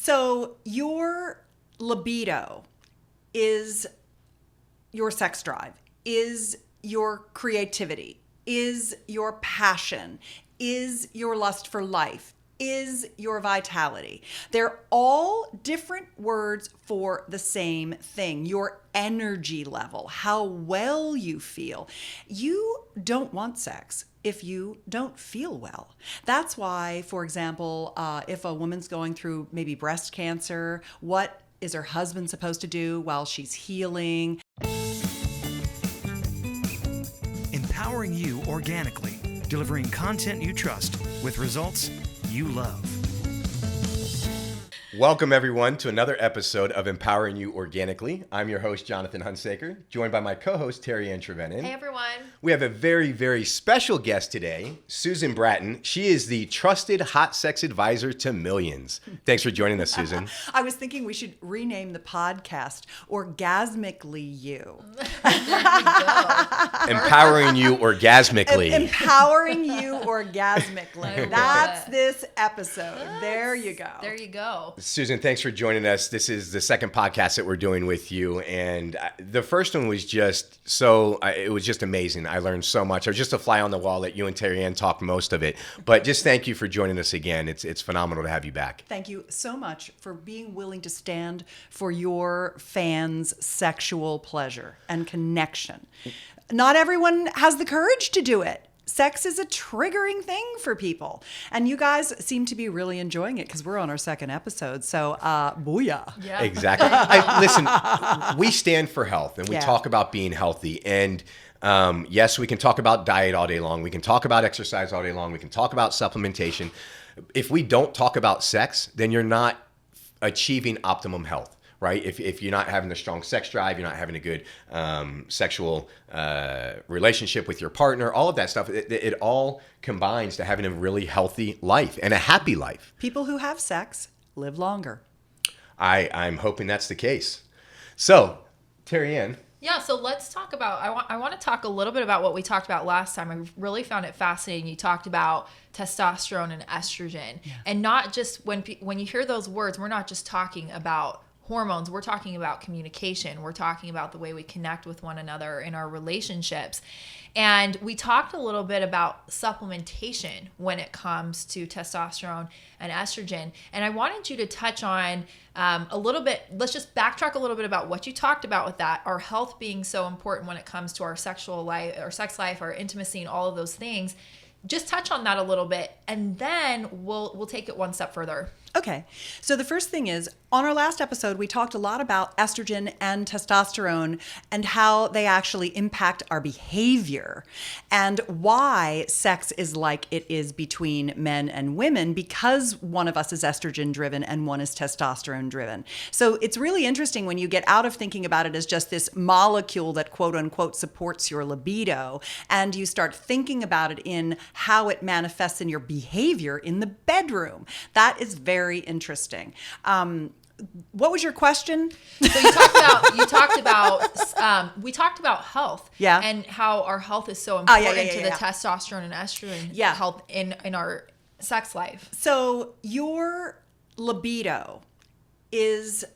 So your libido is your sex drive, is your creativity, is your passion, is your lust for life, is your vitality. They're all different words for the same thing. Your energy level, how well you feel. You don't want sex if you don't feel well. That's why, for example, if a woman's going through maybe breast cancer, what is her husband supposed to do while she's healing? Empowering you organically, delivering content you trust with results you love. Welcome, everyone, to another episode of Empowering You Organically. I'm your host, Jonathan Hunsaker, joined by my co-host, Terry Ann Trevenin. Hey, everyone. We have a very, very special guest today, Susan Bratton. She is the trusted hot sex advisor to millions. Thanks for joining us, Susan. I was thinking we should rename the podcast Orgasmically You. Empowering You Orgasmically. Empowering You Orgasmically. That's this episode. There you go. There you go. Susan, thanks for joining us. This is the second podcast that we're doing with you. And the first one was just it was just amazing. I learned so much. I was just a fly on the wall that you and Terry Ann talked most of it. But just thank you for joining us again. It's phenomenal to have you back. Thank you so much for being willing to stand for your fans' sexual pleasure and connection. Not everyone has the courage to do it. Sex is a triggering thing for people. And you guys seem to be really enjoying it because we're on our second episode. So, booyah. Yeah. Exactly. Listen, we stand for health and we talk about being healthy. And yes, we can talk about diet all day long. We can talk about exercise all day long. We can talk about supplementation. If we don't talk about sex, then you're not achieving optimum health. Right? If you're not having a strong sex drive, you're not having a good sexual relationship with your partner, all of that stuff, it all combines to having a really healthy life and a happy life. People who have sex live longer. I'm hoping that's the case. So, Terry Ann. Yeah, so let's talk about, I want to talk a little bit about what we talked about last time. I really found it fascinating. You talked about testosterone and estrogen. Yeah. And not just, when you hear those words, we're not just talking about hormones. We're talking about communication. We're talking about the way we connect with one another in our relationships. And we talked a little bit about supplementation when it comes to testosterone and estrogen. And I wanted you to touch on a little bit, let's just backtrack a little bit about what you talked about with that, our health being so important when it comes to our sexual life, our sex life, our intimacy, and all of those things. Just touch on that a little bit, and then we'll take it one step further. Okay. So the first thing is, on our last episode, we talked a lot about estrogen and testosterone and how they actually impact our behavior and why sex is like it is between men and women, because one of us is estrogen driven and one is testosterone driven. So it's really interesting when you get out of thinking about it as just this molecule that quote unquote supports your libido, and you start thinking about it in how it manifests in your behavior in the bedroom. That is very interesting. What was your question? So we talked about health, and how our health is so important to the testosterone and estrogen health in our sex life. So your libido is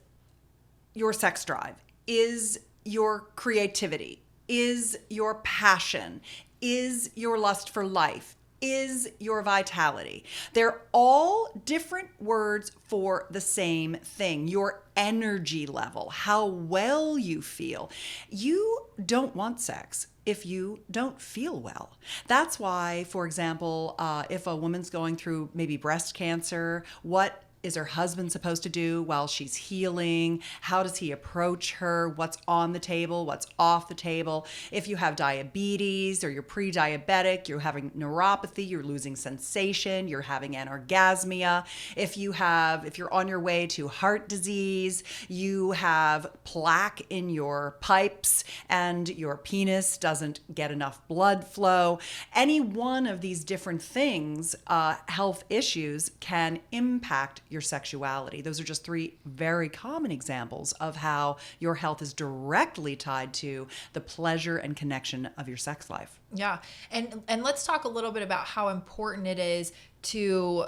your sex drive, is your creativity, is your passion, is your lust for life, is your vitality. They're all different words for the same thing. Your energy level, how well you feel. You don't want sex if you don't feel well. That's why, for example, if a woman's going through maybe breast cancer, what is her husband supposed to do while she's healing? How does he approach her? What's on the table? What's off the table? If you have diabetes or you're pre-diabetic, you're having neuropathy, you're losing sensation, you're having anorgasmia. If you're on your way to heart disease, you have plaque in your pipes and your penis doesn't get enough blood flow. Any one of these different things, health issues, can impact your sexuality. Those are just three very common examples of how your health is directly tied to the pleasure and connection of your sex life. Yeah. And let's talk a little bit about how important it is to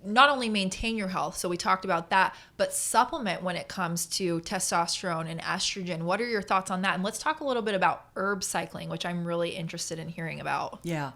not only maintain your health, so we talked about that, but supplement when it comes to testosterone and estrogen. What are your thoughts on that? And let's talk a little bit about herb cycling, which I'm really interested in hearing about. Yeah.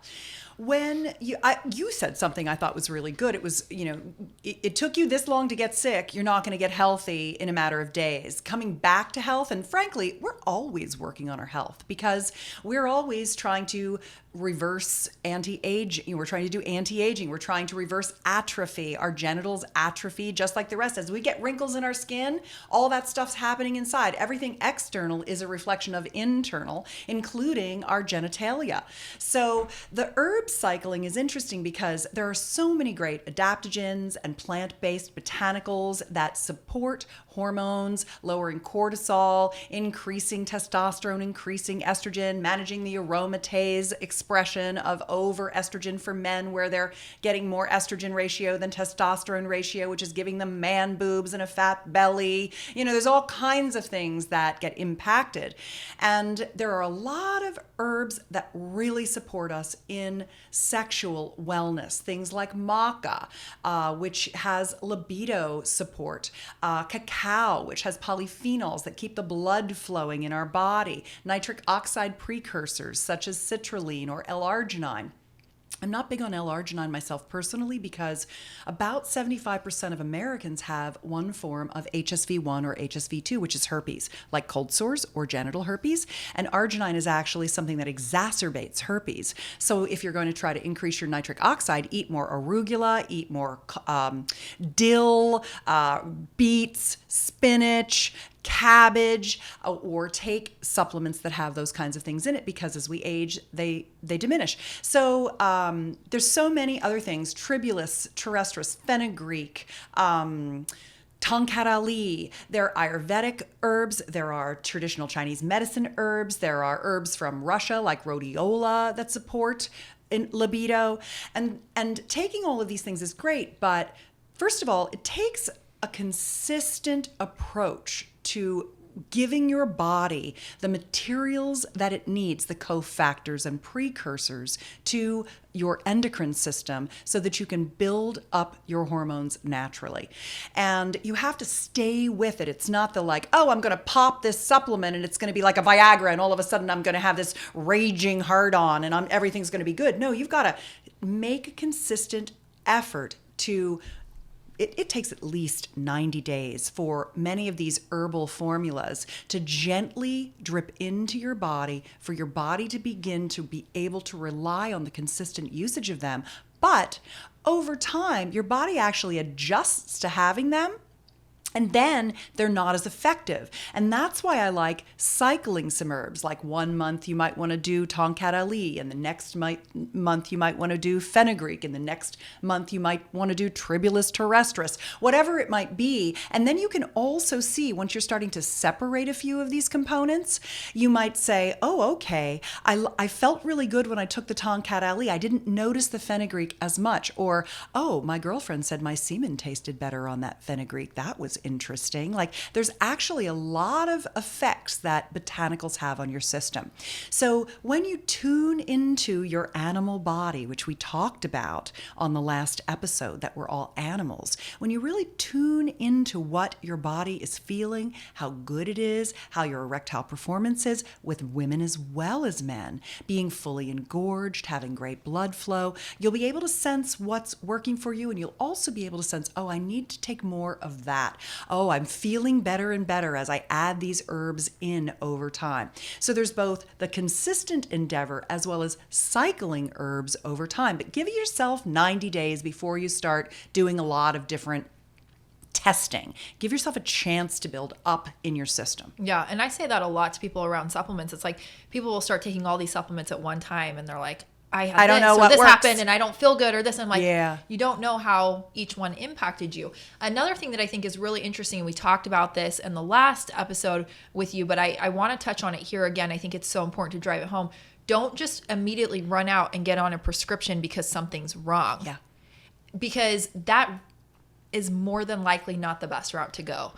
When you said something I thought was really good. It was, it took you this long to get sick. You're not going to get healthy in a matter of days. Coming back to health, and frankly, we're always working on our health because we're always trying to reverse anti-aging. We're trying to do anti-aging. We're trying to reverse atrophy. Our genitals atrophy just like the rest. As we get wrinkles in our skin, all that stuff's happening inside. Everything external is a reflection of internal, including our genitalia. So the herb cycling is interesting because there are so many great adaptogens and plant-based botanicals that support hormones, lowering cortisol, increasing testosterone, increasing estrogen, managing the aromatase expression of overestrogen for men where they're getting more estrogen ratio than testosterone ratio, which is giving them man boobs and a fat belly. There's all kinds of things that get impacted. And there are a lot of herbs that really support us in sexual wellness. Things like maca, which has libido support, cacao, which has polyphenols that keep the blood flowing in our body, nitric oxide precursors such as citrulline or L-arginine. I'm not big on L-arginine myself personally because about 75% of Americans have one form of HSV1 or HSV2, which is herpes, like cold sores or genital herpes. And arginine is actually something that exacerbates herpes. So if you're going to try to increase your nitric oxide, eat more arugula, eat more dill, beets, spinach, cabbage, or take supplements that have those kinds of things in it because as we age, they diminish. So there's so many other things: tribulus terrestris, fenugreek, Tongkat Ali. There are Ayurvedic herbs. There are traditional Chinese medicine herbs. There are herbs from Russia like rhodiola that support libido. And taking all of these things is great, but first of all, it takes a consistent approach to giving your body the materials that it needs, the cofactors and precursors to your endocrine system so that you can build up your hormones naturally. And you have to stay with it. It's not the I'm going to pop this supplement and it's going to be like a Viagra and all of a sudden I'm going to have this raging hard-on and everything's going to be good. No, you've got to make a consistent effort to it takes at least 90 days for many of these herbal formulas to gently drip into your body, for your body to begin to be able to rely on the consistent usage of them. But over time, your body actually adjusts to having them. And then they're not as effective. And that's why I like cycling some herbs. Like 1 month you might want to do Tongkat Ali, and the next month you might want to do fenugreek, and the next month you might want to do Tribulus terrestris, whatever it might be. And then you can also see, once you're starting to separate a few of these components, you might say, oh, okay, I felt really good when I took the Tongkat Ali. I didn't notice the fenugreek as much. Or, oh, my girlfriend said my semen tasted better on that fenugreek. That was interesting. There's actually a lot of effects that botanicals have on your system. So when you tune into your animal body, which we talked about on the last episode, that we're all animals, when you really tune into what your body is feeling, how good it is, how your erectile performance is, with women as well as men, being fully engorged, having great blood flow, you'll be able to sense what's working for you, and you'll also be able to sense, oh, I need to take more of that. Oh, I'm feeling better and better as I add these herbs in over time. So there's both the consistent endeavor as well as cycling herbs over time. But give yourself 90 days before you start doing a lot of different testing. Give yourself a chance to build up in your system. Yeah, and I say that a lot to people around supplements. It's like people will start taking all these supplements at one time and they're like, I don't know what this happened and I don't feel good, or this. And I'm like, yeah. You don't know how each one impacted you. Another thing that I think is really interesting, and we talked about this in the last episode with you, but I want to touch on it here again. I think it's so important to drive it home. Don't just immediately run out and get on a prescription because something's wrong. Yeah. Because that is more than likely not the best route to go.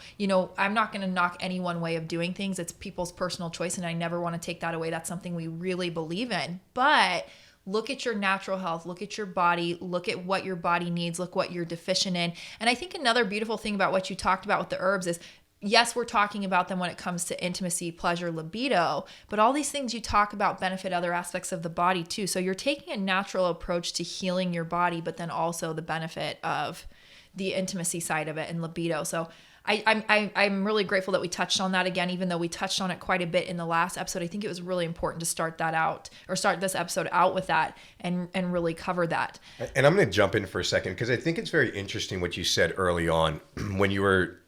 I'm not going to knock any one way of doing things. It's people's personal choice, and I never want to take that away. That's something we really believe in. But look at your natural health, look at your body, look at what your body needs, look what you're deficient in. And I think another beautiful thing about what you talked about with the herbs is, yes, we're talking about them when it comes to intimacy, pleasure, libido, but all these things you talk about benefit other aspects of the body too. So you're taking a natural approach to healing your body, but then also the benefit of the intimacy side of it and libido. So I'm really grateful that we touched on that again, even though we touched on it quite a bit in the last episode. I think it was really important to start this episode out with that and really cover that. And I'm going to jump in for a second, because I think it's very interesting what you said early on when you were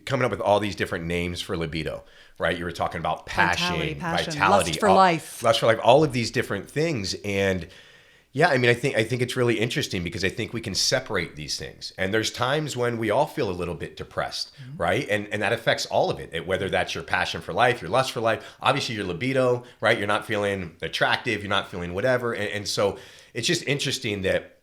coming up with all these different names for libido, right? You were talking about passion, vitality, lust for life, all of these different things. And yeah, I mean, I think it's really interesting, because I think we can separate these things. And there's times when we all feel a little bit depressed, right? And that affects all of it, whether that's your passion for life, your lust for life, obviously your libido, right? You're not feeling attractive, you're not feeling whatever. And so it's just interesting that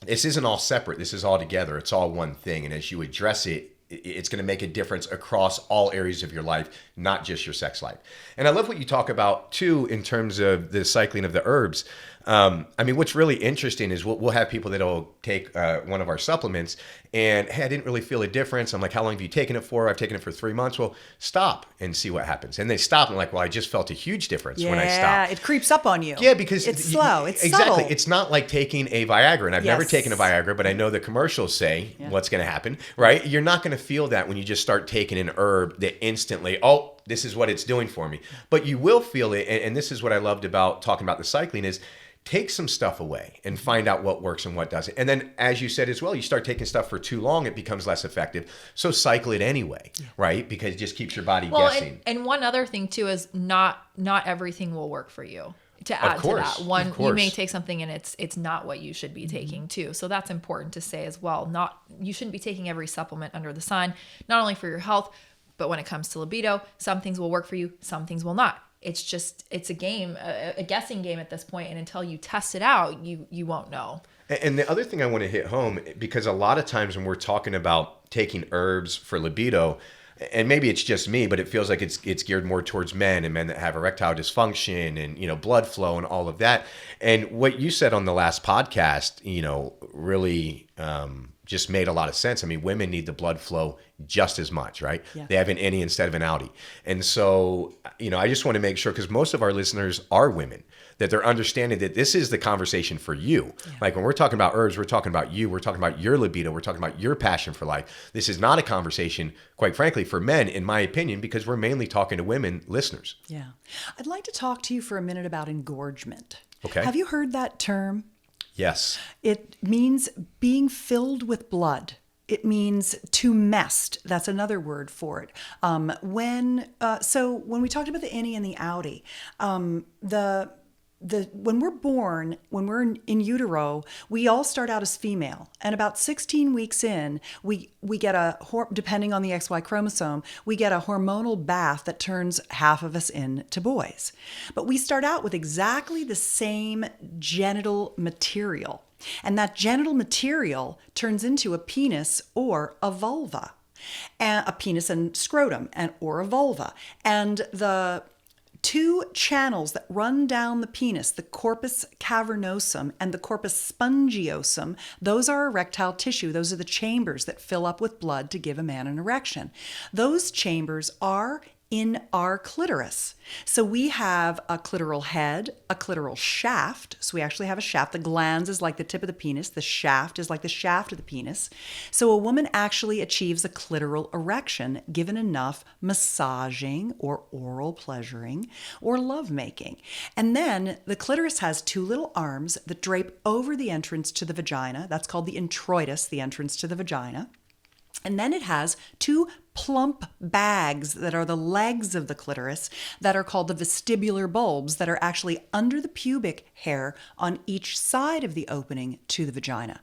this isn't all separate. This is all together. It's all one thing. And as you address it, it's going to make a difference across all areas of your life, not just your sex life. And I love what you talk about too, in terms of the cycling of the herbs. I mean, what's really interesting is we'll have people that'll take one of our supplements and, hey, I didn't really feel a difference. I'm like, how long have you taken it for? I've taken it for 3 months. Well, stop and see what happens. And they stop and like, well, I just felt a huge difference when I stopped. Yeah, it creeps up on you. Yeah, because it's slow. It's exactly. subtle. It's not like taking a Viagra. And I've never taken a Viagra, but I know the commercials say what's going to happen, right? You're not going to feel that when you just start taking an herb that instantly, oh, this is what it's doing for me. But you will feel it. And this is what I loved about talking about the cycling is, take some stuff away and find out what works and what doesn't. And then, as you said as well, you start taking stuff for too long, it becomes less effective. So cycle it anyway, right? Because it just keeps your body guessing. And one other thing too is not everything will work for you. To add to that, you may take something and it's not what you should be taking too. So that's important to say as well. You shouldn't be taking every supplement under the sun, not only for your health, but when it comes to libido, some things will work for you, some things will not. It's a game, a guessing game at this point, and until you test it out, you won't know. And the other thing I want to hit home, because a lot of times when we're talking about taking herbs for libido, and maybe it's just me, but it feels like it's geared more towards men and men that have erectile dysfunction and blood flow and all of that. And what you said on the last podcast, really just made a lot of sense. I mean, women need the blood flow just as much, right? Yeah. They have an innie instead of an outie. And so, I just want to make sure, because most of our listeners are women, that they're understanding that this is the conversation for you. Yeah. Like when we're talking about herbs, we're talking about you, we're talking about your libido, we're talking about your passion for life. This is not a conversation, quite frankly, for men, in my opinion, because we're mainly talking to women listeners. Yeah. I'd like to talk to you for a minute about engorgement. Okay. Have you heard that term? Yes. It means being filled with blood. It means to mest. That's another word for it. When we talked about the innie and the outie, when we're born, when we're in utero, we all start out as female, and about 16 weeks in, we get depending on the XY chromosome, we get a hormonal bath that turns half of us into boys. But we start out with exactly the same genital material, and that genital material turns into a penis or a vulva, and a penis and scrotum, or a vulva, and the two channels that run down the penis, the corpus cavernosum and the corpus spongiosum, those are erectile tissue. Those are the chambers that fill up with blood to give a man an erection. Those chambers are in our clitoris. So we have a clitoral head, a clitoral shaft. So we actually have a shaft. The glans is like the tip of the penis. The shaft is like the shaft of the penis. So a woman actually achieves a clitoral erection given enough massaging or oral pleasuring or lovemaking. And then the clitoris has two little arms that drape over the entrance to the vagina. That's called the introitus, the entrance to the vagina. And then it has two plump bags that are the legs of the clitoris that are called the vestibular bulbs that are actually under the pubic hair on each side of the opening to the vagina.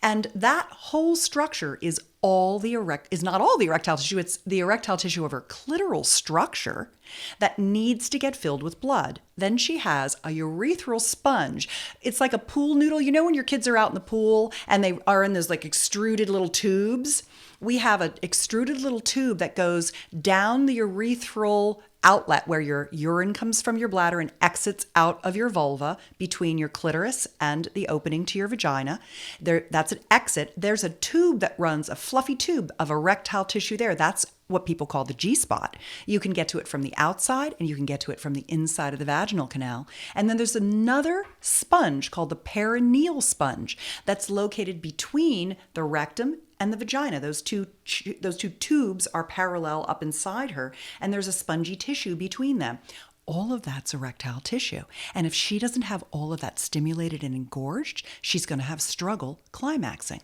And that whole structure is not all the erectile tissue, it's the erectile tissue of her clitoral structure that needs to get filled with blood. Then she has a urethral sponge. It's like a pool noodle. You know when your kids are out in the pool and they are in those like extruded little tubes? We have an extruded little tube that goes down the urethral outlet where your urine comes from your bladder and exits out of your vulva between your clitoris and the opening to your vagina. That's an exit. There's a tube that runs, a fluffy tube of erectile tissue there. That's what people call the G-spot. You can get to it from the outside and you can get to it from the inside of the vaginal canal. And then there's another sponge called the perineal sponge that's located between the rectum and the vagina. Those two tubes are parallel up inside her, and there's a spongy tissue between them. All of that's erectile tissue. And if she doesn't have all of that stimulated and engorged, she's going to have struggle climaxing.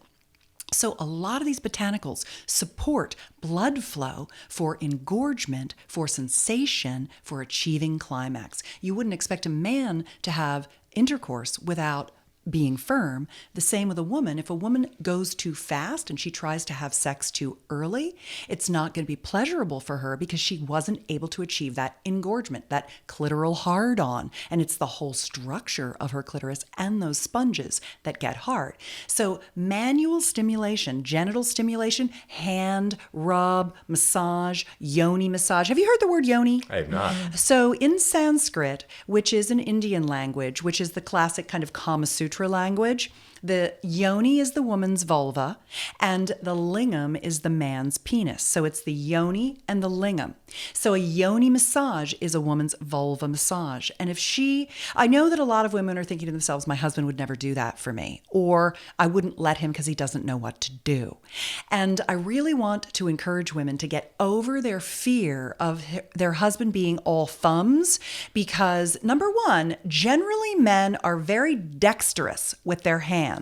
So a lot of these botanicals support blood flow for engorgement, for sensation, for achieving climax. You wouldn't expect a man to have intercourse without being firm. The same with a woman. If a woman goes too fast and she tries to have sex too early, it's not going to be pleasurable for her because she wasn't able to achieve that engorgement, that clitoral hard-on. And it's the whole structure of her clitoris and those sponges that get hard. So manual stimulation, genital stimulation, hand, rub, massage, yoni massage. Have you heard the word yoni? I have not. So in Sanskrit, which is an Indian language, which is the classic kind of Kama Sutra language, the yoni is the woman's vulva and the lingam is the man's penis. So it's the yoni and the lingam. So a yoni massage is a woman's vulva massage. And I know that a lot of women are thinking to themselves, my husband would never do that for me, or I wouldn't let him because he doesn't know what to do. And I really want to encourage women to get over their fear of their husband being all thumbs, because number one, generally men are very dexterous with their hands.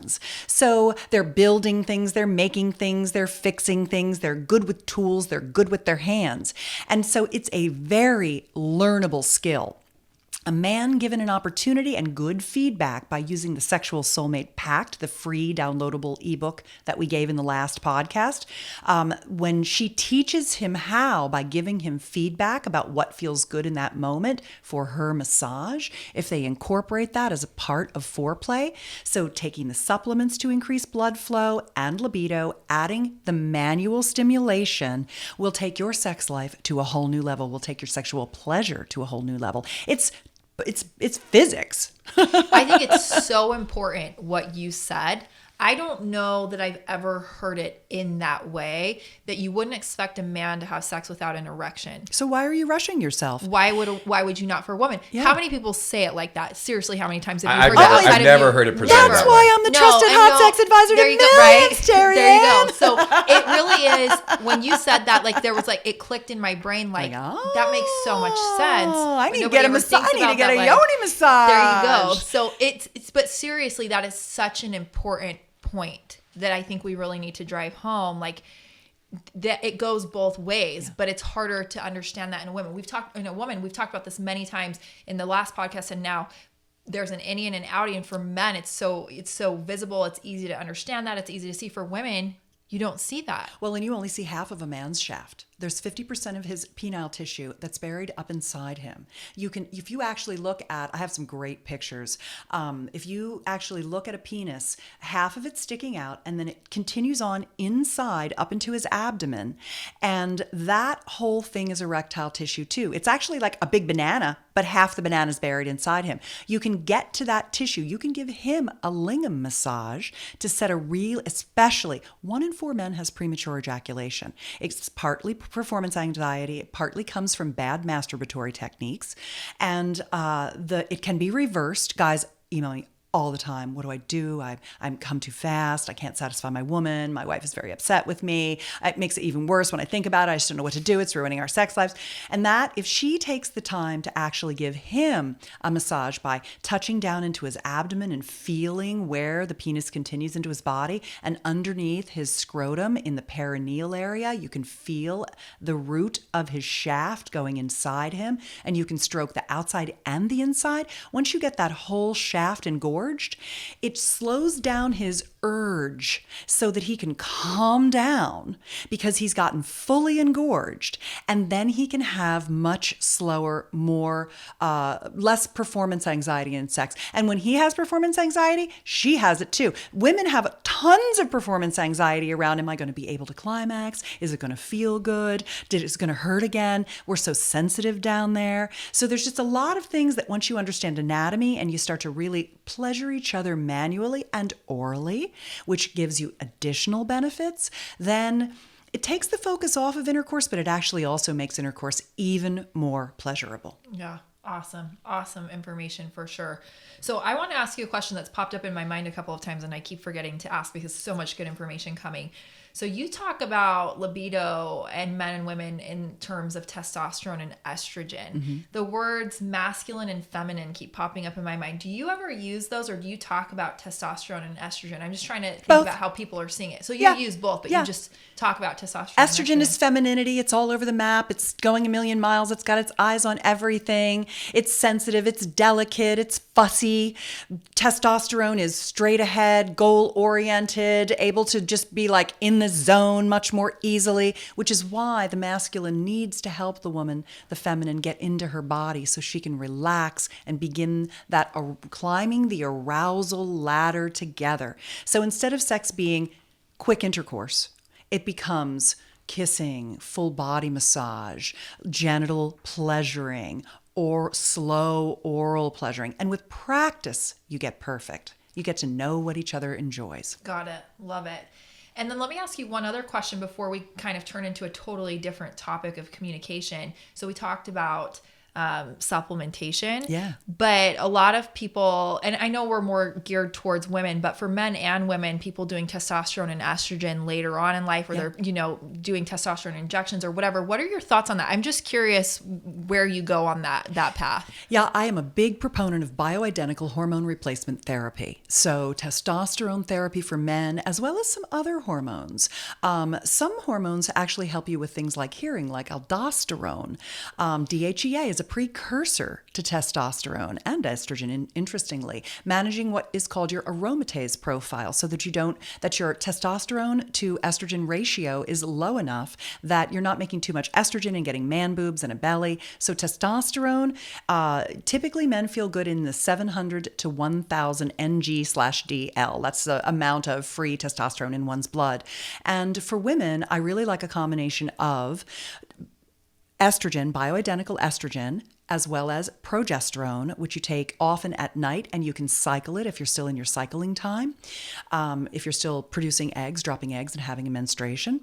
So they're building things, they're making things, they're fixing things, they're good with tools, they're good with their hands. And so it's a very learnable skill. A man given an opportunity and good feedback by using the Sexual Soulmate Pact, the free downloadable ebook that we gave in the last podcast, when she teaches him how, by giving him feedback about what feels good in that moment for her massage, if they incorporate that as a part of foreplay, so taking the supplements to increase blood flow and libido, adding the manual stimulation, will take your sex life to a whole new level, will take your sexual pleasure to a whole new level. It's physics. I think it's so important what you said. I don't know that I've ever heard it in that way, that you wouldn't expect a man to have sex without an erection. So why are you rushing yourself? Why would you not for a woman? Yeah. How many people say it like that? Seriously, how many times have you I've heard never, that outside I've of never you? heard it presented That's that why way. I'm the trusted hot sex advisor there to you go, millions, right? Terry There you Ann. go. So it really is, when you said that, like there was like, it clicked in my brain, like that makes so much sense. I But need to nobody get a ever massage. thinks I need to about get that, a like, yoni massage. there you go. So it's but seriously, that is such an important point that I think we really need to drive home. Like that it goes both ways, but it's harder to understand that in a woman. We've talked about this many times in the last podcast, and now there's an innie and an outie. And for men, it's so visible. It's easy to understand that. It's easy to see. For women, you don't see that. Well, and you only see half of a man's shaft. There's 50% of his penile tissue that's buried up inside him. If you actually look at, I have some great pictures. If you actually look at a penis, half of it's sticking out and then it continues on inside up into his abdomen. And that whole thing is erectile tissue too. It's actually like a big banana, but half the banana is buried inside him. You can get to that tissue. You can give him a lingam massage to set a real, especially 1 in 4 men has premature ejaculation. It's partly performance anxiety. It partly comes from bad masturbatory techniques. And it can be reversed. Guys email me all the time. What do I do? I'm come too fast. I can't satisfy my woman. My wife is very upset with me. It makes it even worse when I think about it. I just don't know what to do. It's ruining our sex lives. And that, if she takes the time to actually give him a massage by touching down into his abdomen and feeling where the penis continues into his body, and underneath his scrotum in the perineal area, you can feel the root of his shaft going inside him, and you can stroke the outside and the inside. Once you get that whole shaft engorged, engorged, it slows down his urge so that he can calm down because he's gotten fully engorged, and then he can have much slower, less performance anxiety in sex. And when he has performance anxiety, she has it too. Women have tons of performance anxiety around, am I going to be able to climax? Is it going to feel good? Is it going to hurt again? We're so sensitive down there. So there's just a lot of things that once you understand anatomy and you start to really pleasure each other manually and orally, which gives you additional benefits, then it takes the focus off of intercourse, but it actually also makes intercourse even more pleasurable. Yeah. Awesome. Awesome information for sure. So I want to ask you a question that's popped up in my mind a couple of times and I keep forgetting to ask because so much good information coming. So you talk about libido and men and women in terms of testosterone and estrogen. Mm-hmm. The words masculine and feminine keep popping up in my mind. Do you ever use those, or do you talk about testosterone and estrogen? I'm just trying to think about how people are seeing it. So you use both, but you just talk about testosterone. Estrogen is femininity. It's all over the map. It's going a million miles. It's got its eyes on everything. It's sensitive. It's delicate. It's fussy. Testosterone is straight ahead, goal oriented, able to just be like in the zone much more easily, which is why the masculine needs to help the woman, the feminine, get into her body so she can relax and begin that climbing the arousal ladder together. So instead of sex being quick intercourse, it becomes kissing, full body massage, genital pleasuring, or slow oral pleasuring. And with practice, you get perfect. You get to know what each other enjoys. Got it. Love it. And then let me ask you one other question before we kind of turn into a totally different topic of communication. So we talked about supplementation. Yeah. But a lot of people, and I know we're more geared towards women, but for men and women, people doing testosterone and estrogen later on in life, or they're, doing testosterone injections or whatever. What are your thoughts on that? I'm just curious where you go on that path. Yeah, I am a big proponent of bioidentical hormone replacement therapy. So testosterone therapy for men, as well as some other hormones. Some hormones actually help you with things like hearing, like aldosterone. DHEA is a precursor to testosterone and estrogen, interestingly, managing what is called your aromatase profile so that your testosterone to estrogen ratio is low enough that you're not making too much estrogen and getting man boobs and a belly. So testosterone, typically men feel good in the 700 to 1000 ng/dl. That's the amount of free testosterone in one's blood. And for women, I really like a combination of estrogen, bioidentical estrogen, as well as progesterone, which you take often at night, and you can cycle it if you're still in your cycling time, if you're still producing eggs, dropping eggs, and having a menstruation.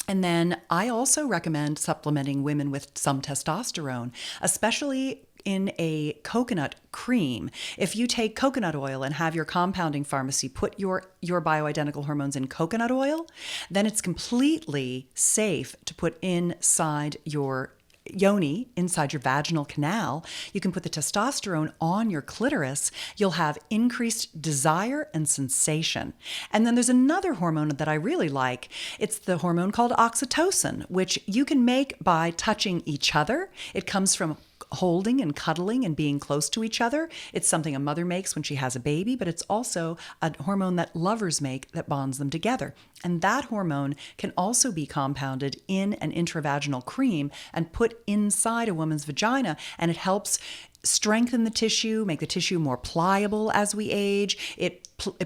And then I also recommend supplementing women with some testosterone, especially in a coconut cream. If you take coconut oil and have your compounding pharmacy put your bioidentical hormones in coconut oil, then it's completely safe to put inside your yoni, inside your vaginal canal. You can put the testosterone on your clitoris. You'll have increased desire and sensation. And then there's another hormone that I really like. It's the hormone called oxytocin, which you can make by touching each other. It comes from holding and cuddling and being close to each other. It's something a mother makes when she has a baby, but it's also a hormone that lovers make that bonds them together. And that hormone can also be compounded in an intravaginal cream and put inside a woman's vagina, and it helps strengthen the tissue, make the tissue more pliable as we age. It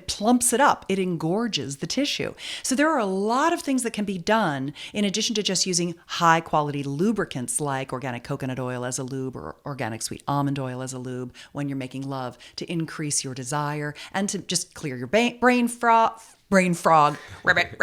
plumps it up. It engorges the tissue. So there are a lot of things that can be done in addition to just using high quality lubricants like organic coconut oil as a lube or organic sweet almond oil as a lube when you're making love, to increase your desire and to just clear your brain fog, rabbit,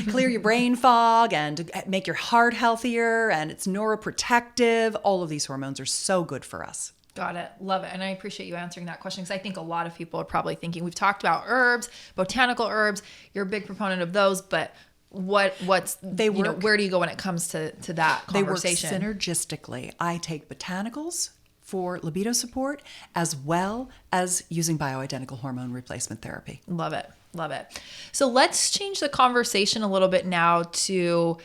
clear your brain fog and to make your heart healthier, and it's neuroprotective. All of these hormones are so good for us. Got it. Love it. And I appreciate you answering that question, because I think a lot of people are probably thinking, we've talked about herbs, botanical herbs. You're a big proponent of those, but where do you go when it comes to that conversation? They work synergistically. I take botanicals for libido support as well as using bioidentical hormone replacement therapy. Love it. Love it. So let's change the conversation a little bit now to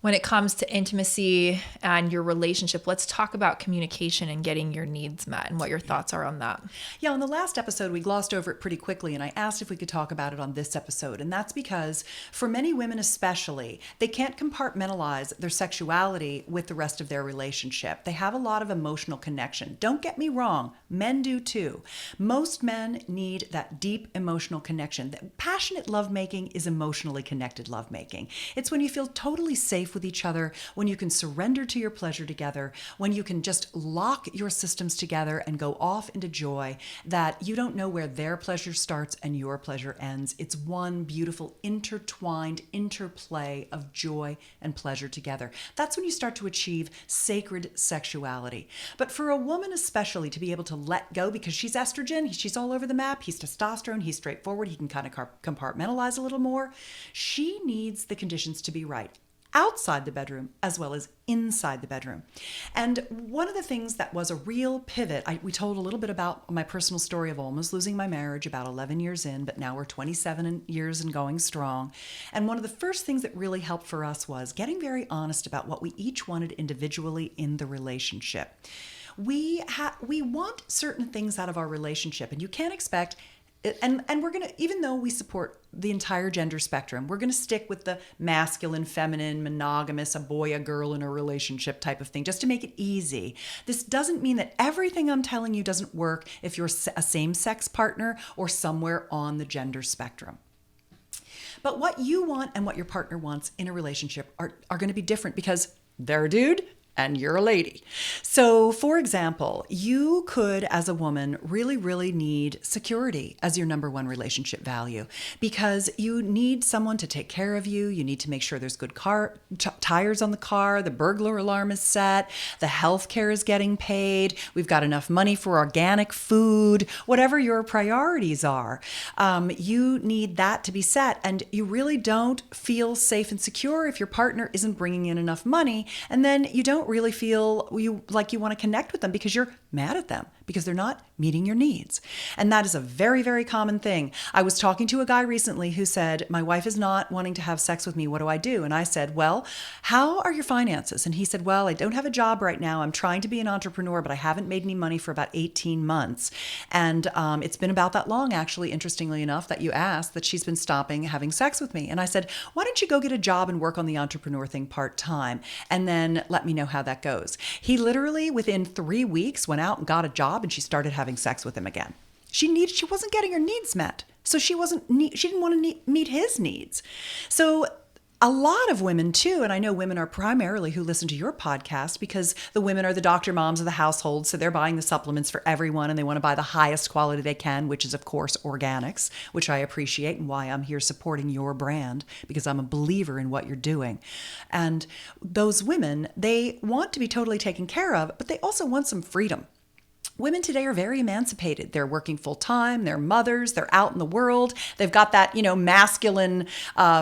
when it comes to intimacy and your relationship, let's talk about communication and getting your needs met and what your thoughts are on that. Yeah, on the last episode, we glossed over it pretty quickly, and I asked if we could talk about it on this episode. And that's because for many women especially, they can't compartmentalize their sexuality with the rest of their relationship. They have a lot of emotional connection. Don't get me wrong, men do too. Most men need that deep emotional connection. Passionate lovemaking is emotionally connected lovemaking. It's when you feel totally safe with each other, when you can surrender to your pleasure together, when you can just lock your systems together and go off into joy, that you don't know where their pleasure starts and your pleasure ends. It's one beautiful intertwined interplay of joy and pleasure together. That's when you start to achieve sacred sexuality. But for a woman especially to be able to let go, because she's estrogen, she's all over the map, he's testosterone, he's straightforward, he can kind of compartmentalize a little more, she needs the conditions to be right outside the bedroom as well as inside the bedroom. And one of the things that was a real pivot, we told a little bit about my personal story of almost losing my marriage about 11 years in, but now we're 27 years and going strong. And one of the first things that really helped for us was getting very honest about what we each wanted individually in the relationship. We want certain things out of our relationship, and you can't expect and we're going to, even though we support the entire gender spectrum, we're going to stick with the masculine, feminine, monogamous, a boy, a girl in a relationship type of thing, just to make it easy. This doesn't mean that everything I'm telling you doesn't work if you're a same-sex partner or somewhere on the gender spectrum. But what you want and what your partner wants in a relationship are going to be different because they're a dude and you're a lady. So, for example, you could, as a woman, really, really need security as your number one relationship value because you need someone to take care of you. You need to make sure there's good tires on the car, the burglar alarm is set, the health care is getting paid, we've got enough money for organic food, whatever your priorities are. You need that to be set, and you really don't feel safe and secure if your partner isn't bringing in enough money, and then you don't really feel like you want to connect with them because you're mad at them because they're not meeting your needs. And that is a very, very common thing. I was talking to a guy recently who said, my wife is not wanting to have sex with me. What do I do? And I said, well, how are your finances? And he said, well, I don't have a job right now. I'm trying to be an entrepreneur, but I haven't made any money for about 18 months. And it's been about that long, actually, interestingly enough, that you asked that she's been stopping having sex with me. And I said, why don't you go get a job and work on the entrepreneur thing part-time and then let me know how that goes. He literally, within 3 weeks, went out and got a job and she started having sex with him again. She wasn't getting her needs met. So she didn't want to meet his needs. So a lot of women too, and I know women are primarily who listen to your podcast because the women are the doctor moms of the household, so they're buying the supplements for everyone and they want to buy the highest quality they can, which is of course Organixx, which I appreciate and why I'm here supporting your brand because I'm a believer in what you're doing. And those women, they want to be totally taken care of, but they also want some freedom. Women today are very emancipated. They're working full time. They're mothers. They're out in the world. They've got that, masculine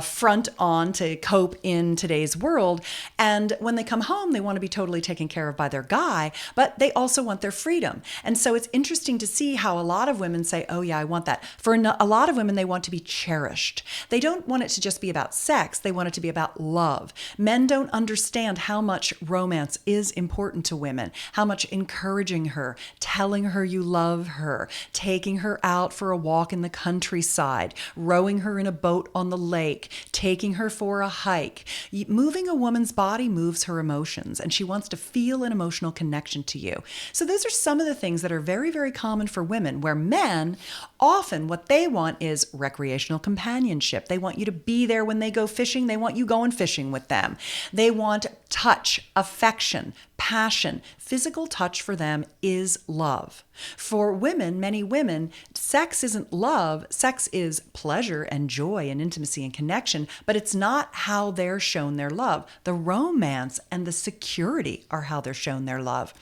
front on to cope in today's world. And when they come home, they want to be totally taken care of by their guy, but they also want their freedom. And so it's interesting to see how a lot of women say, oh yeah, I want that. For a lot of women, they want to be cherished. They don't want it to just be about sex. They want it to be about love. Men don't understand how much romance is important to women, how much encouraging her, telling her you love her, taking her out for a walk in the countryside, rowing her in a boat on the lake, taking her for a hike. Moving a woman's body moves her emotions, and she wants to feel an emotional connection to you. So those are some of the things that are very, very common for women, where men, often what they want is recreational companionship. They want you to be there when they go fishing. They want you going fishing with them. They want touch, affection, passion. Physical touch for them is love. For women, many women, sex isn't love. Sex is pleasure and joy and intimacy and connection, but it's not how they're shown their love. The romance and the security are how they're shown their love.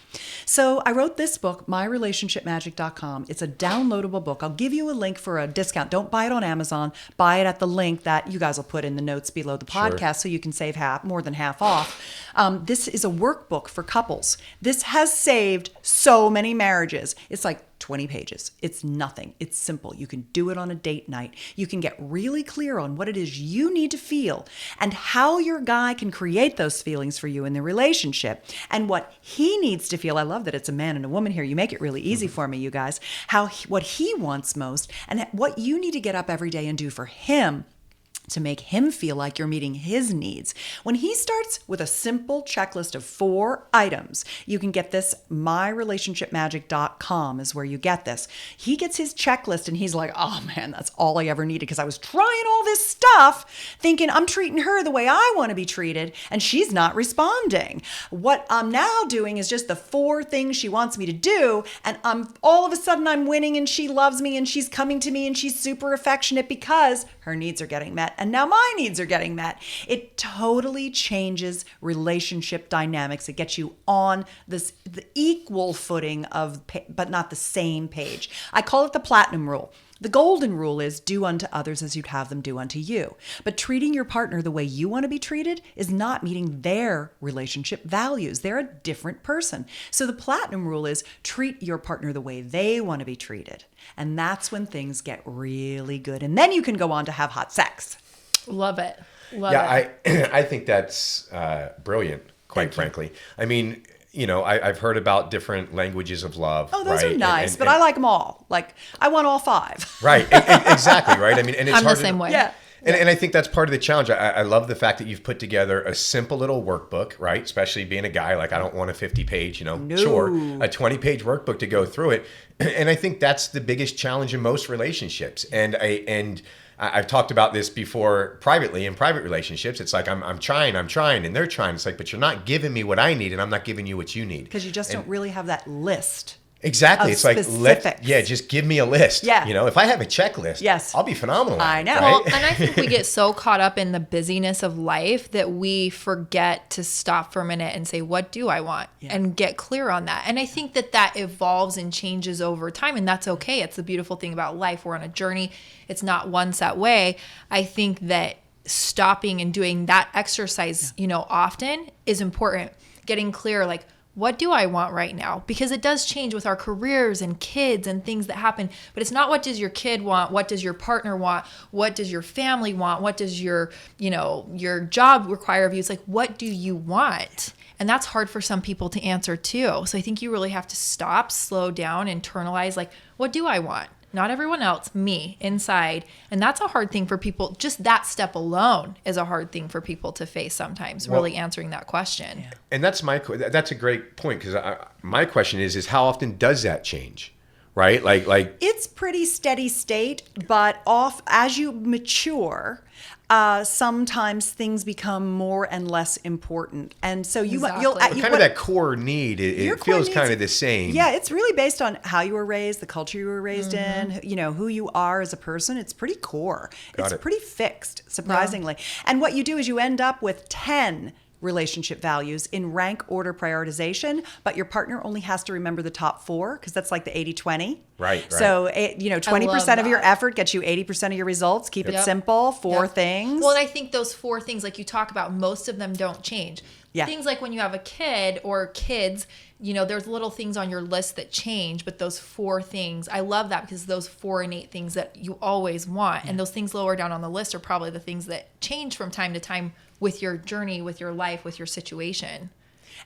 So I wrote this book, myrelationshipmagic.com. It's a downloadable book. I'll give you a link for a discount. Don't buy it on Amazon. Buy it at the link that you guys will put in the notes below the podcast so you can save more than half off. This is a workbook for couples. This has saved so many marriages. It's like 20 pages. It's nothing. It's simple. You can do it on a date night. You can get really clear on what it is you need to feel and how your guy can create those feelings for you in the relationship and what he needs to feel. I love that it's a man and a woman here. You make it really easy for me, you guys. What he wants most and what you need to get up every day and do for him to make him feel like you're meeting his needs. When he starts with a simple checklist of 4 items, you can get this, myrelationshipmagic.com is where you get this. He gets his checklist and he's like, oh man, that's all I ever needed because I was trying all this stuff thinking I'm treating her the way I want to be treated and she's not responding. What I'm now doing is just the 4 things she wants me to do and all of a sudden I'm winning and she loves me and she's coming to me and she's super affectionate because her needs are getting met. And now my needs are getting met. It totally changes relationship dynamics. It gets you on the equal footing but not the same page. I call it the platinum rule. The golden rule is do unto others as you'd have them do unto you. But treating your partner the way you want to be treated is not meeting their relationship values. They're a different person. So the platinum rule is treat your partner the way they want to be treated. And that's when things get really good. And then you can go on to have hot sex. Love it. I think that's brilliant, quite frankly. I mean, I've heard about different languages of love. Oh, those right? are nice, but I like them all. Like, I want all 5. Right. Exactly. Right. I mean, and it's I'm hard the same way. Yeah. And I think that's part of the challenge. I love the fact that you've put together a simple little workbook, right? Especially being a guy, like I don't want a 50-page, chore, a 20-page workbook to go through it. And I think that's the biggest challenge in most relationships. And I've talked about this before privately in private relationships. It's like I'm trying, and they're trying. It's like, but you're not giving me what I need, and I'm not giving you what you need. Because you just don't really have that list. Exactly. It's like, specifics. just give me a list. Yeah. If I have a checklist, yes, I'll be phenomenal. I know. Right? Well, and I think we get so caught up in the busyness of life that we forget to stop for a minute and say, what do I want? Yeah. And get clear on that. And I think that evolves and changes over time, and that's okay. It's the beautiful thing about life. We're on a journey. It's not one set way. I think that stopping and doing that exercise, often is important. Getting clear, like, what do I want right now? Because it does change with our careers and kids and things that happen. But it's not what does your kid want? What does your partner want? What does your family want? What does your job require of you? It's like, what do you want? And that's hard for some people to answer too. So I think you really have to stop, slow down, internalize, like, what do I want? Not everyone else, me, inside. And that's a hard thing for people. Just that step alone is a hard thing for people to face sometimes, really answering that question. Yeah. And that's a great point, because my question is how often does that change? Right? Like it's pretty steady state, but as you mature, sometimes things become more and less important. And so that core need, it feels kind of the same. Yeah, it's really based on how you were raised, the culture you were raised in, who you are as a person. It's pretty core. It's pretty fixed, surprisingly. Yeah. And what you do is you end up with 10 relationship values in rank order prioritization, but your partner only has to remember the top 4 because that's like the 80-20. Right. So, 20% of your effort gets you 80% of your results. Keep it simple. 4 things. Well, and I think those 4 things, like you talk about, most of them don't change. Yeah. Things like when you have a kid or kids, there's little things on your list that change, but those 4 things, I love that because those 4 innate things that you always want. Yeah. And those things lower down on the list are probably the things that change from time to time with your journey, with your life, with your situation.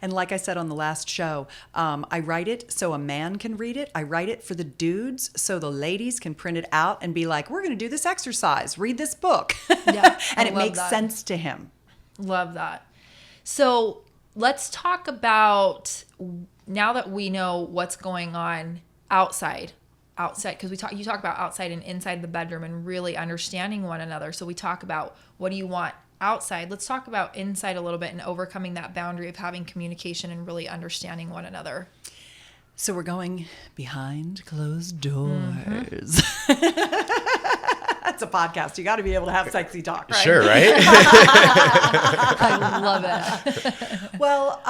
And like I said on the last show, I write it so a man can read it. I write it for the dudes so the ladies can print it out and be like, we're going to do this exercise, read this book. Yeah, and it makes sense to him. Love that. So let's talk about, now that we know what's going on outside, because you talk about outside and inside the bedroom and really understanding one another. So we talk about, what do you want outside? Let's talk about inside a little bit and overcoming that boundary of having communication and really understanding one another. So we're going behind closed doors. That's a podcast. You got to be able to have sexy talk, right? Sure, right? I love it. Well,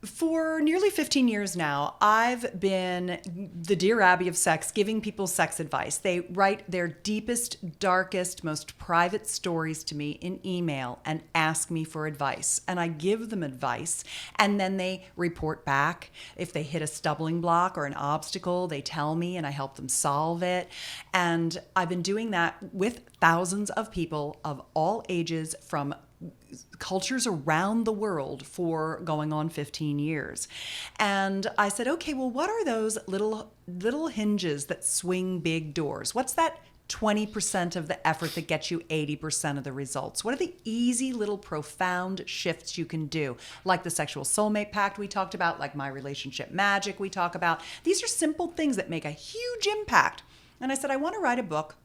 For nearly 15 years now, I've been the Dear Abby of sex, giving people sex advice. They write their deepest, darkest, most private stories to me in email and ask me for advice. And I give them advice, and then they report back. If they hit a stumbling block or an obstacle, they tell me and I help them solve it. And I've been doing that with thousands of people of all ages from cultures around the world for going on 15 years. And I said, okay, well, what are those little hinges that swing big doors? What's that 20% of the effort that gets you 80% of the results? What are the easy little profound shifts you can do? Like the sexual soulmate pact we talked about, like my relationship magic we talk about. These are simple things that make a huge impact. And I said, I want to write a book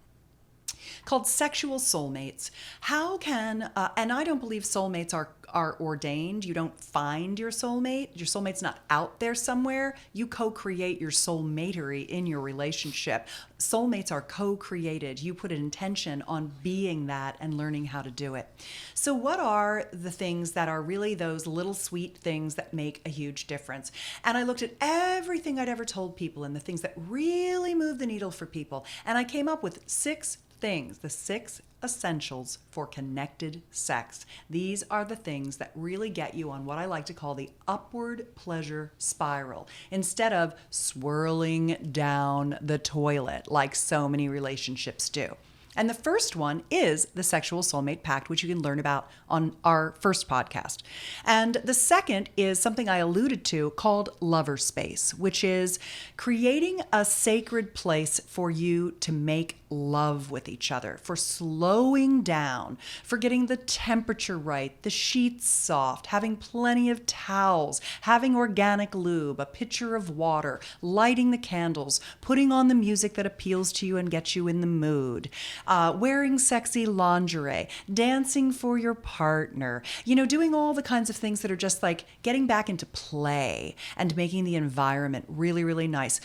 called Sexual Soulmates. How can, and I don't believe soulmates are ordained. You don't find your soulmate. Your soulmate's not out there somewhere. You co-create your soulmatery in your relationship. Soulmates are co-created. You put an intention on being that and learning how to do it. So what are the things that are really those little sweet things that make a huge difference? And I looked at everything I'd ever told people and the things that really move the needle for people. And I came up with 6 things, the 6 essentials for connected sex. These are the things that really get you on what I like to call the upward pleasure spiral, instead of swirling down the toilet like so many relationships do. And the first one is the Sexual Soulmate Pact, which you can learn about on our first podcast. And the second is something I alluded to called lover space, which is creating a sacred place for you to make love with each other, for slowing down, for getting the temperature right, the sheets soft, having plenty of towels, having organic lube, a pitcher of water, lighting the candles, putting on the music that appeals to you and gets you in the mood, wearing sexy lingerie, dancing for your partner, doing all the kinds of things that are just like getting back into play and making the environment really, really nice.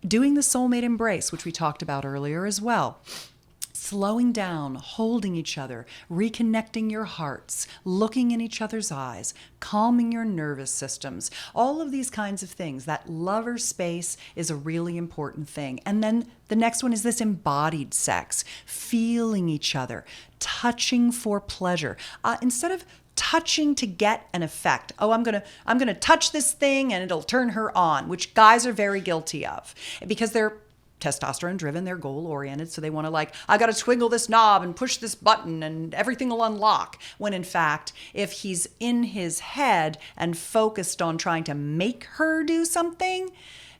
Doing the soulmate embrace, which we talked about earlier as well. Slowing down, holding each other, reconnecting your hearts, looking in each other's eyes, calming your nervous systems, all of these kinds of things. That lover space is a really important thing. And then the next one is this embodied sex, feeling each other, touching for pleasure. Instead of touching to get an effect. Oh, I'm gonna touch this thing and it'll turn her on, which guys are very guilty of because they're testosterone driven, they're goal oriented. So they want to I got to twiggle this knob and push this button and everything will unlock. When in fact, if he's in his head and focused on trying to make her do something,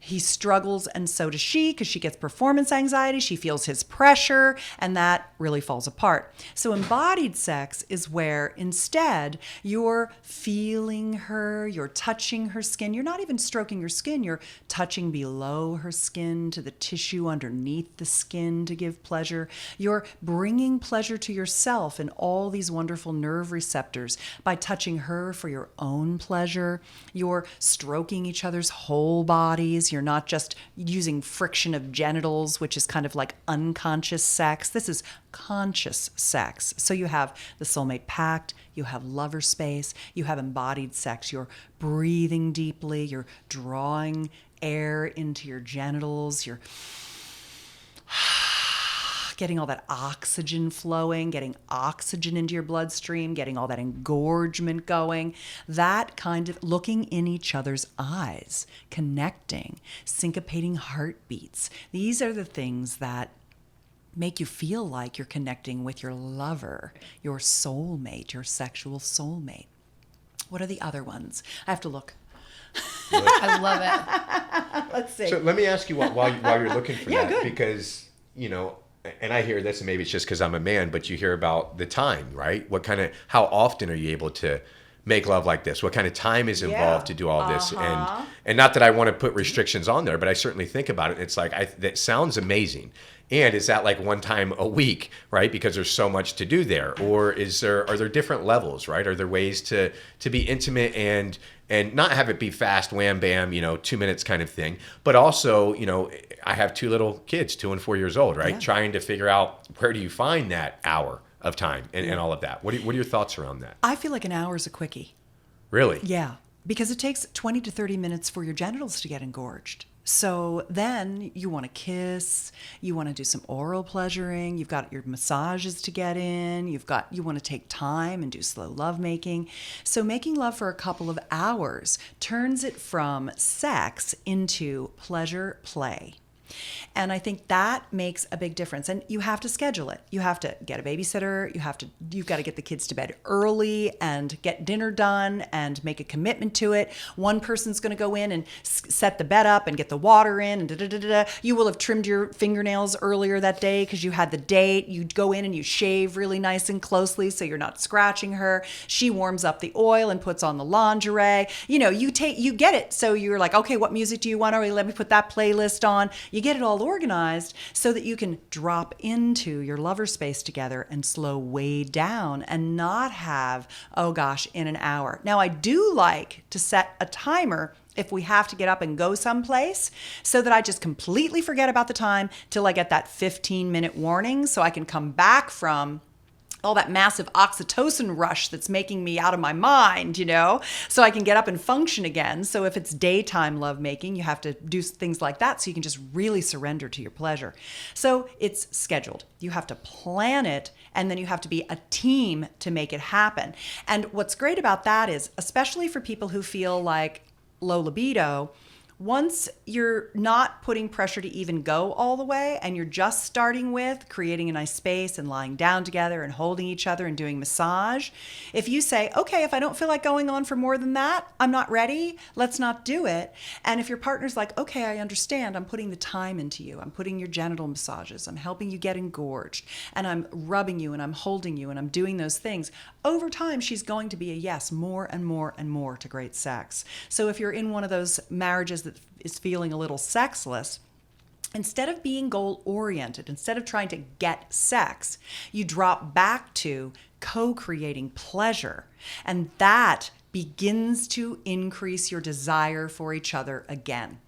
he struggles, and so does she, because she gets performance anxiety. She feels his pressure, and that really falls apart. So embodied sex is where instead you're feeling her, you're touching her skin. You're not even stroking her skin. You're touching below her skin to the tissue underneath the skin to give pleasure. You're bringing pleasure to yourself in all these wonderful nerve receptors by touching her for your own pleasure. You're stroking each other's whole bodies. You're not just using friction of genitals, which is kind of like unconscious sex. This is conscious sex. So you have the soulmate pact, you have lover space, you have embodied sex. You're breathing deeply, you're drawing air into your genitals, you're getting all that oxygen flowing, getting oxygen into your bloodstream, getting all that engorgement going, that kind of looking in each other's eyes, connecting, syncopating heartbeats. These are the things that make you feel like you're connecting with your lover, your soulmate, your sexual soulmate. What are the other ones? I have to look. I love it. Let's see. So let me ask you while you're looking for that, good. because, and I hear this, and maybe it's just because I'm a man, but you hear about the time, right? How often are you able to make love like this? What kind of time is involved to do all this? And not that I want to put restrictions on there, but I certainly think about it. And it's like, that sounds amazing. And is that like one time a week, right? Because there's so much to do there. Or are there different levels, right? Are there ways to be intimate and not have it be fast, wham, bam, 2 minutes kind of thing. But also, I have 2 little kids, 2 and 4 years old, right? Yeah. Trying to figure out where do you find that hour of time and all of that. What are your thoughts around that? I feel like an hour is a quickie. Really? Yeah. because it takes 20 to 30 minutes for your genitals to get engorged. So then you want to kiss, you want to do some oral pleasuring, you've got your massages to get in, you want to take time and do slow lovemaking. So making love for a couple of hours turns it from sex into pleasure play. And I think that makes a big difference. And you have to schedule it. You have to get a babysitter. You've got to get the kids to bed early and get dinner done and make a commitment to it. One person's going to go in and set the bed up and get the water in and da-da-da-da. You will have trimmed your fingernails earlier that day because you had the date. You go in and you shave really nice and closely so you're not scratching her. She warms up the oil and puts on the lingerie. You get it. So you're like, okay, what music do you want? Or let me put that playlist on. You get it all organized so that you can drop into your lover space together and slow way down and not have, oh gosh, in an hour. Now, I do like to set a timer if we have to get up and go someplace so that I just completely forget about the time till I get that 15-minute warning so I can come back from all that massive oxytocin rush that's making me out of my mind, so I can get up and function again. So if it's daytime lovemaking, you have to do things like that so you can just really surrender to your pleasure. So it's scheduled. You have to plan it, and then you have to be a team to make it happen. And what's great about that is, especially for people who feel like low libido, once you're not putting pressure to even go all the way and you're just starting with creating a nice space and lying down together and holding each other and doing massage, if you say, okay, if I don't feel like going on for more than that, I'm not ready, let's not do it. And if your partner's like, okay, I understand, I'm putting the time into you, I'm putting your genital massages, I'm helping you get engorged, and I'm rubbing you and I'm holding you and I'm doing those things, over time she's going to be a yes more and more and more to great sex. So if you're in one of those marriages that is feeling a little sexless, instead of being goal-oriented, instead of trying to get sex, you drop back to co-creating pleasure. And that begins to increase your desire for each other again.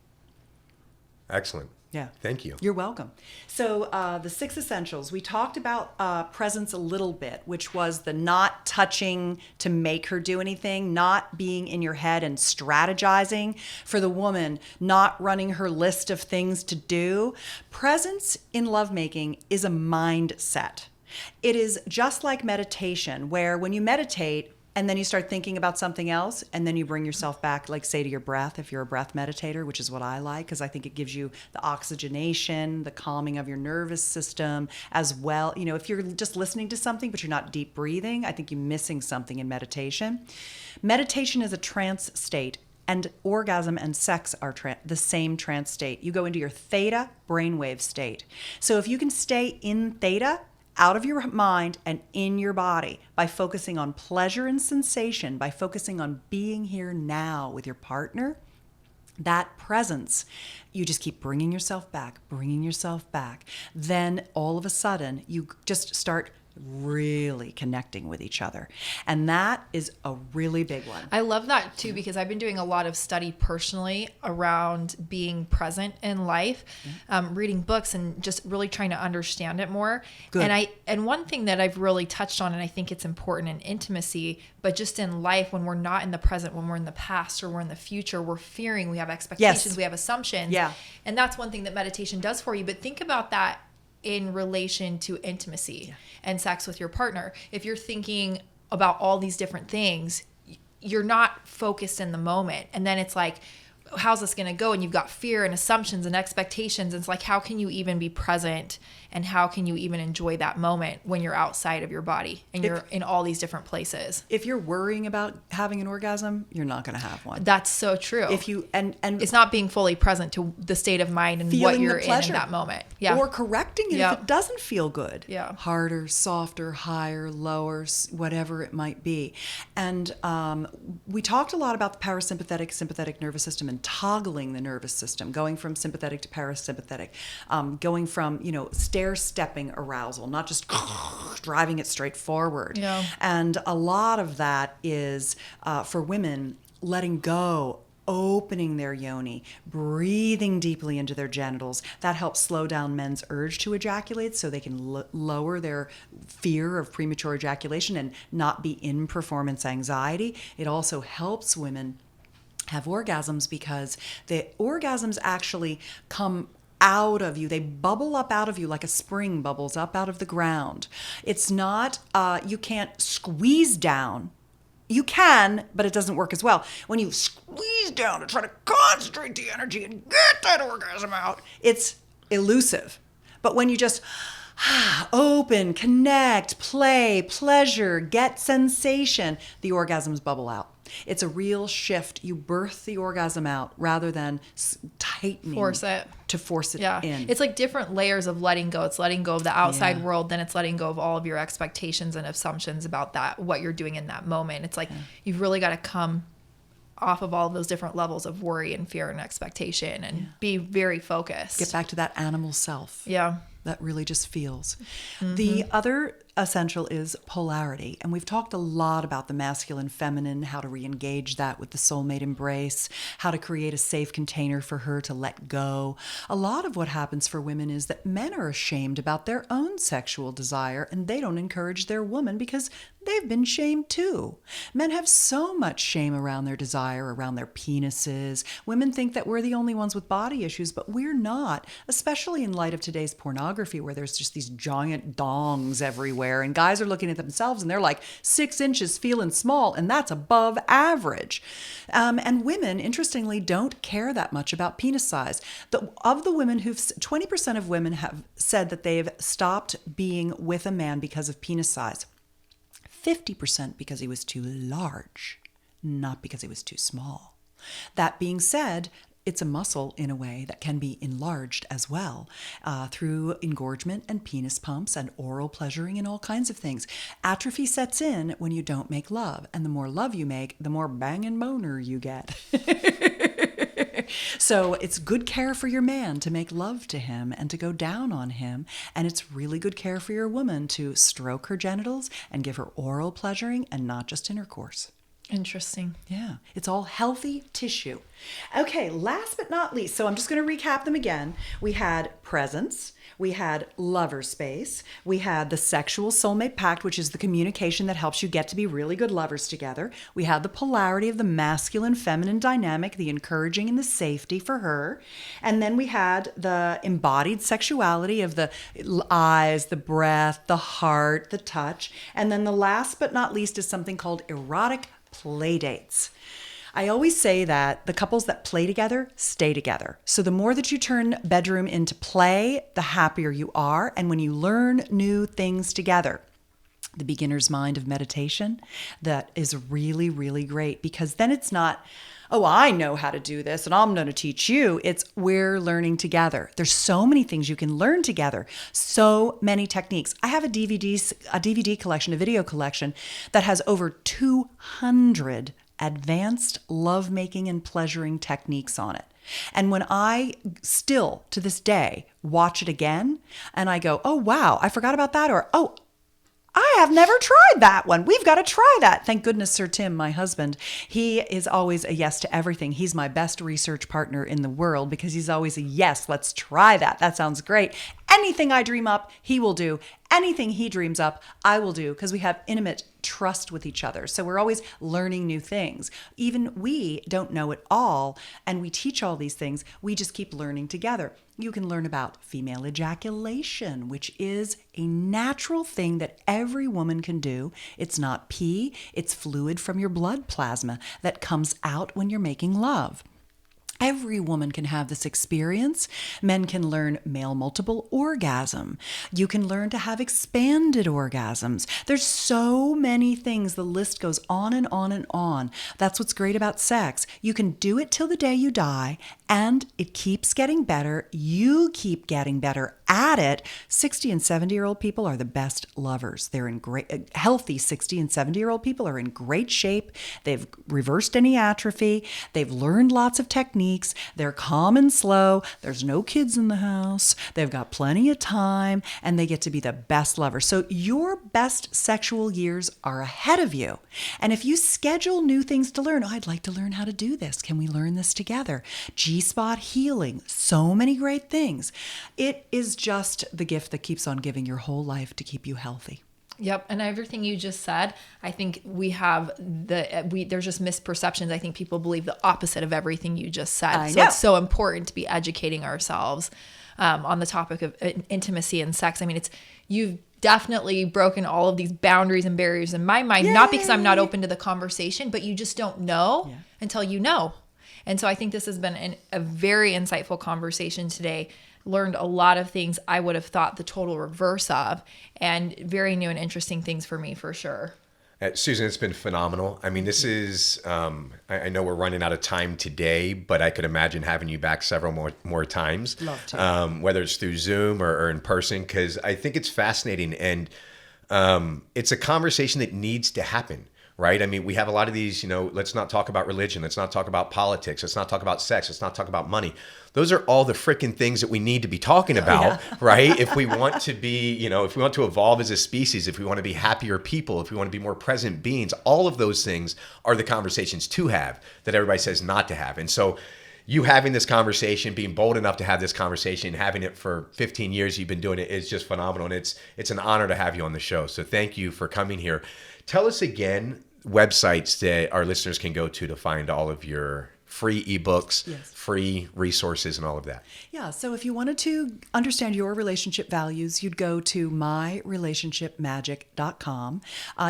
Excellent. Yeah. Thank you. You're welcome. So the 6 essentials, we talked about presence a little bit, which was the not touching to make her do anything, not being in your head and strategizing. For the woman, not running her list of things to do. Presence in lovemaking is a mindset. It is just like meditation, where when you meditate, and then you start thinking about something else, and then you bring yourself back, like say to your breath, if you're a breath meditator, which is what I like, because I think it gives you the oxygenation, the calming of your nervous system as well. If you're just listening to something, but you're not deep breathing, I think you're missing something in meditation. Meditation is a trance state, and orgasm and sex are the same trance state. You go into your theta brainwave state. So if you can stay in theta, out of your mind and in your body, by focusing on pleasure and sensation, by focusing on being here now with your partner, that presence, you just keep bringing yourself back. Then all of a sudden, you just start really connecting with each other. And that is a really big one. I love that too, because I've been doing a lot of study personally around being present in life, reading books and just really trying to understand it more. Good. And one thing that I've really touched on, and I think it's important in intimacy, but just in life, when we're not in the present, when we're in the past or we're in the future, we're fearing, we have expectations, Yes. we have assumptions. Yeah. And that's one thing that meditation does for you. But think about that in relation to intimacy and sex with your partner. If you're thinking about all these different things, you're not focused in the moment. And then it's like, how's this going to go? And you've got fear and assumptions and expectations. And it's like, how can you even be present? And how can you even enjoy that moment when you're outside of your body and you're in all these different places? If you're worrying about having an orgasm, you're not going to have one. That's so true. If you and it's not being fully present to the state of mind and what you're in that moment. Yeah. Or correcting it if it doesn't feel good. Yeah. Harder, softer, higher, lower, whatever it might be. And we talked a lot about the parasympathetic, sympathetic nervous system and toggling the nervous system, going from sympathetic to parasympathetic, going from, stair-stepping arousal, not just driving it straight forward. Yeah. And a lot of that is, for women, letting go, opening their yoni, breathing deeply into their genitals. That helps slow down men's urge to ejaculate so they can lower their fear of premature ejaculation and not be in performance anxiety. It also helps women have orgasms because the orgasms actually come out of you. They bubble up out of you like a spring bubbles up out of the ground. It's not, you can't squeeze down. You can, but it doesn't work as well. When you squeeze down to try to concentrate the energy and get that orgasm out, it's elusive. But when you just open, connect, play, pleasure, get sensation, the orgasms bubble out. It's a real shift. You birth the orgasm out rather than tightening. Force it. To force it in. It's like different layers of letting go. It's letting go of the outside world, then it's letting go of all of your expectations and assumptions about that, what you're doing in that moment. It's like you've really got to come off of all of those different levels of worry and fear and expectation and be very focused. Get back to that animal self. Yeah. That really just feels. The other essential is polarity. And we've talked a lot about the masculine, feminine, how to re-engage that with the soulmate embrace, how to create a safe container for her to let go. A lot of what happens for women is that men are ashamed about their own sexual desire and they don't encourage their woman because they've been shamed too. Men have so much shame around their desire, around their penises. Women think that we're the only ones with body issues, but we're not, especially in light of today's pornography where there's just these giant dongs everywhere and guys are looking at themselves and they're like 6 inches feeling small and that's above average. And women, interestingly, don't care that much about penis size. Of the women 20% of women have said that they've stopped being with a man because of penis size. 50% because he was too large, not because he was too small. That being said, it's a muscle in a way that can be enlarged as well through engorgement and penis pumps and oral pleasuring and all kinds of things. Atrophy sets in when you don't make love. And the more love you make, the more bang and boner you get. So it's good care for your man to make love to him and to go down on him. And it's really good care for your woman to stroke her genitals and give her oral pleasuring and not just intercourse. Interesting. Yeah, it's all healthy tissue. Okay, last but not least, so I'm just going to recap them again. We had presence, we had lover space, we had the sexual soulmate pact, which is the communication that helps you get to be really good lovers together. We had the polarity of the masculine feminine dynamic, the encouraging and the safety for her. And then we had the embodied sexuality of the eyes, the breath, the heart, the touch. And then the last but not least is something called erotic play dates. I always say that the couples that play together stay together. So the more that you turn bedroom into play, the happier you are. And when you learn new things together, the beginner's mind of meditation, that is really, really great because then it's not, oh, I know how to do this and I'm going to teach you. It's we're learning together. There's so many things you can learn together. So many techniques. I have a DVD collection, a video collection that has over 200 advanced lovemaking and pleasuring techniques on it. And when I still, to this day, watch it again and I go, oh, wow, I forgot about that. Or, oh, I have never tried that one. We've got to try that. Thank goodness Sir Tim, my husband, he is always a yes to everything. He's my best research partner in the world because he's always a yes, let's try that. That sounds great. Anything I dream up, he will do. Anything he dreams up, I will do because we have intimate trust with each other. So we're always learning new things. Even we don't know it all and we teach all these things. We just keep learning together. You can learn about female ejaculation, which is a natural thing that every woman can do. It's not pee, it's fluid from your blood plasma that comes out when you're making love. Every woman can have this experience. Men can learn male multiple orgasm. You can learn to have expanded orgasms. There's so many things. The list goes on and on and on. That's what's great about sex. You can do it till the day you die, and it keeps getting better. You keep getting better at it. 60 and 70-year-old people are the best lovers. They're in great, healthy 60 and 70-year-old people are in great shape. They've reversed any atrophy. They've learned lots of techniques. They're calm and slow. There's no kids in the house. They've got plenty of time and they get to be the best lovers. So your best sexual years are ahead of you. And if you schedule new things to learn, oh, I'd like to learn how to do this. Can we learn this together? G-spot healing, so many great things. It is just the gift that keeps on giving your whole life to keep you healthy. Yep, and everything you just said, I think there's just misperceptions. I think people believe the opposite of everything you just said. So it's so important to be educating ourselves on the topic of intimacy and sex. I mean, you've definitely broken all of these boundaries and barriers in my mind, not because I'm not open to the conversation, but you just don't know until you know. And so I think this has been a very insightful conversation today. Learned a lot of things I would have thought the total reverse of, and very new and interesting things for me, for sure. Susan, it's been phenomenal. I mean, this is, I know we're running out of time today, but I could imagine having you back several more times. Love to. Whether it's through Zoom or in person, because I think it's fascinating. And it's a conversation that needs to happen. Right? I mean, we have a lot of these, let's not talk about religion. Let's not talk about politics. Let's not talk about sex. Let's not talk about money. Those are all the freaking things that we need to be talking about, right? If we want to be, if we want to evolve as a species, if we want to be happier people, if we want to be more present beings, all of those things are the conversations to have that everybody says not to have. And so you having this conversation, being bold enough to have this conversation, having it for 15 years, you've been doing it, is just phenomenal. And it's an honor to have you on the show. So thank you for coming here. Tell us again websites that our listeners can go to find all of your free ebooks, free resources, and all of that. Yeah. So if you wanted to understand your relationship values, you'd go to myrelationshipmagic.com.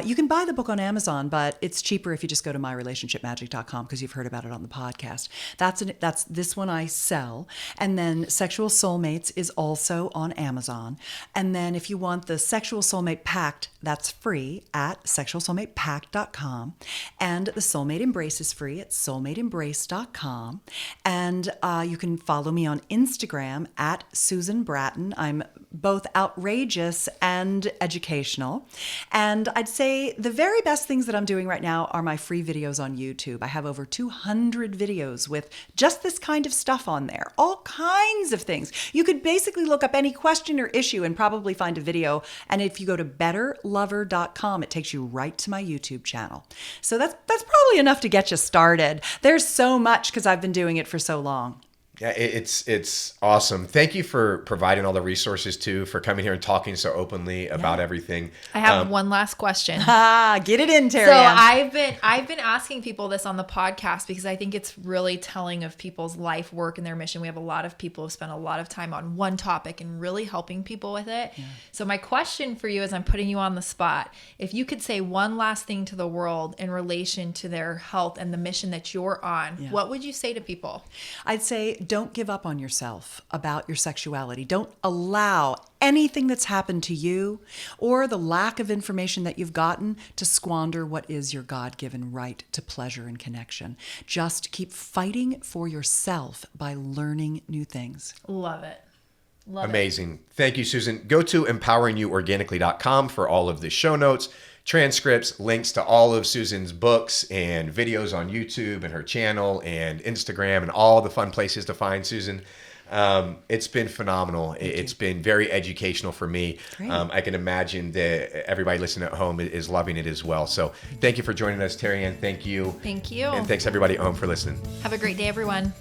You can buy the book on Amazon, but it's cheaper if you just go to myrelationshipmagic.com because you've heard about it on the podcast. That's this one I sell. And then Sexual Soulmates is also on Amazon. And then if you want the Sexual Soulmate Pact, that's free at sexualsoulmatepact.com. And the Soulmate Embrace is free at soulmateembrace.com. And you can follow me on Instagram at Susan Bratton. I'm both outrageous and educational. And I'd say the very best things that I'm doing right now are my free videos on YouTube. I have over 200 videos with just this kind of stuff on there, all kinds of things. You could basically look up any question or issue and probably find a video. And if you go to betterlover.com, it takes you right to my YouTube channel. So that's probably enough to get you started. There's so much because I've been doing it for so long. Yeah, it's awesome. Thank you for providing all the resources too, for coming here and talking so openly about everything. I have one last question. Get it in, Terry. So I've been asking people this on the podcast because I think it's really telling of people's life, work, and their mission. We have a lot of people who spend a lot of time on one topic and really helping people with it. Yeah. So my question for you is, I'm putting you on the spot. If you could say one last thing to the world in relation to their health and the mission that you're on, what would you say to people? I'd say, don't give up on yourself about your sexuality. Don't allow anything that's happened to you or the lack of information that you've gotten to squander what is your God-given right to pleasure and connection. Just keep fighting for yourself by learning new things. Love it. Amazing. Thank you, Susan. Go to empoweringyouorganically.com for all of the show notes, transcripts, links to all of Susan's books and videos on YouTube and her channel and Instagram and all the fun places to find Susan. It's been phenomenal. It's been very educational for me. I can imagine that everybody listening at home is loving it as well. So thank you for joining us, Terry Ann. Thank you. Thank you. And thanks everybody at home for listening. Have a great day, everyone.